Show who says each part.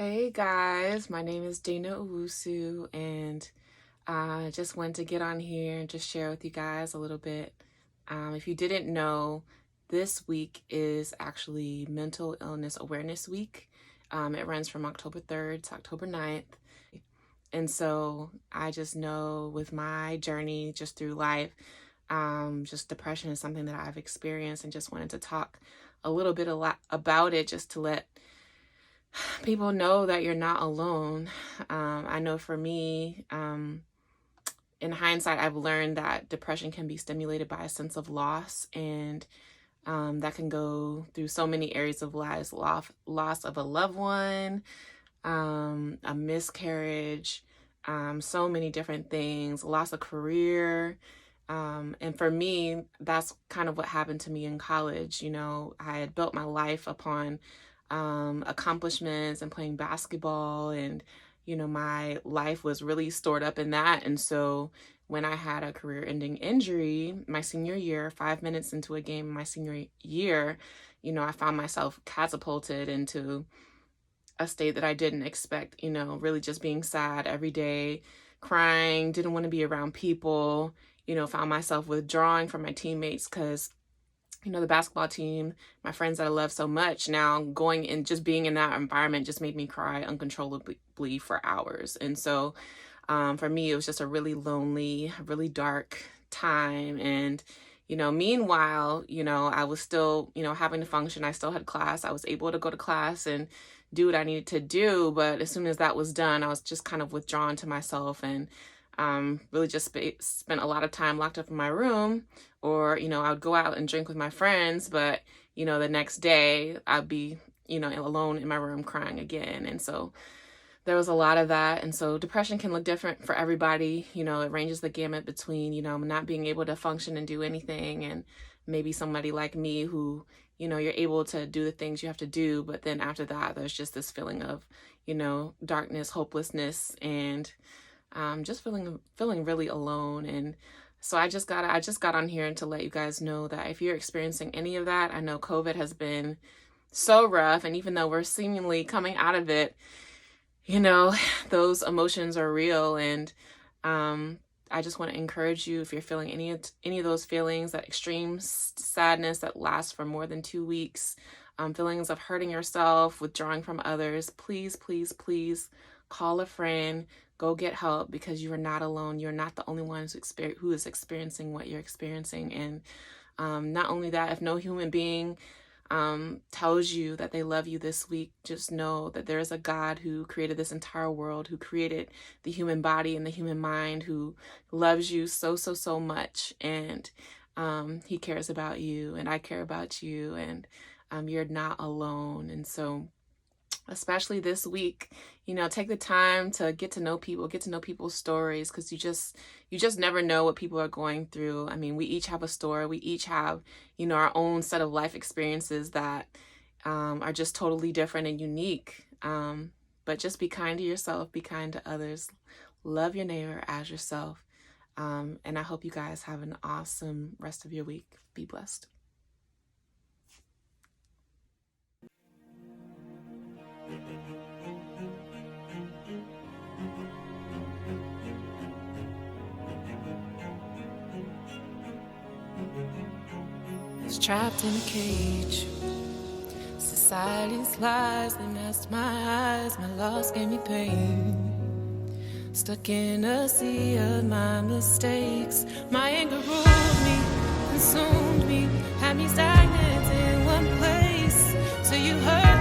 Speaker 1: Hey guys, my name is Dana Owusu, and I just wanted to get on here and just share with you guys a little bit. If you didn't know, this week is actually Mental Illness Awareness Week. It runs from October 3rd to October 9th. And so I just know with my journey just through life, just depression is something that I've experienced, and just wanted to talk a little bit about it just to let people know that you're not alone. I know for me, in hindsight, I've learned that depression can be stimulated by a sense of loss, and that can go through so many areas of lives: loss of a loved one, a miscarriage, so many different things, loss of career. And for me, that's kind of what happened to me in college. I had built my life upon accomplishments and playing basketball, and my life was really stored up in that. And so when I had a career-ending injury my senior year, 5 minutes into a game my senior year, I found myself catapulted into a state that I didn't expect, really just being sad every day, crying, didn't want to be around people, found myself withdrawing from my teammates because the basketball team, my friends that I love so much, now going and just being in that environment just made me cry uncontrollably for hours. And so for me, it was just a really lonely, really dark time. And, meanwhile, I was still, having to function. I still had class. I was able to go to class and do what I needed to do. But as soon as that was done, I was just kind of withdrawn to myself, and really just spent a lot of time locked up in my room, or, I would go out and drink with my friends, but, the next day I'd be, alone in my room crying again. And so there was a lot of that. And so depression can look different for everybody. It ranges the gamut between, not being able to function and do anything, and maybe somebody like me who, you're able to do the things you have to do. But then after that, there's just this feeling of, darkness, hopelessness, and just feeling really alone. And so I just got on here to let you guys know that if you're experiencing any of that, I know COVID has been so rough, and even though we're seemingly coming out of it, those emotions are real. And I just want to encourage you, if you're feeling any of those feelings, that extreme sadness that lasts for more than 2 weeks, feelings of hurting yourself, withdrawing from others, please, please, please call a friend. Go get help, because you are not alone. You're not the only one who is experiencing what you're experiencing. And not only that, if no human being tells you that they love you this week, just know that there is a God who created this entire world, who created the human body and the human mind, who loves you so, so, so much. And he cares about you, and I care about you, and you're not alone. And so especially this week, take the time to get to know people's stories, because you just never know what people are going through. I mean, we each have a story. We each have, our own set of life experiences that are just totally different and unique. But just be kind to yourself, be kind to others, love your neighbor as yourself. And I hope you guys have an awesome rest of your week. Be blessed. Was trapped in a cage. Society's lies, they masked my eyes. My loss gave me pain. Stuck in a sea of my mistakes. My anger ruled me, consumed me, had me stagnant in one place. So you hurt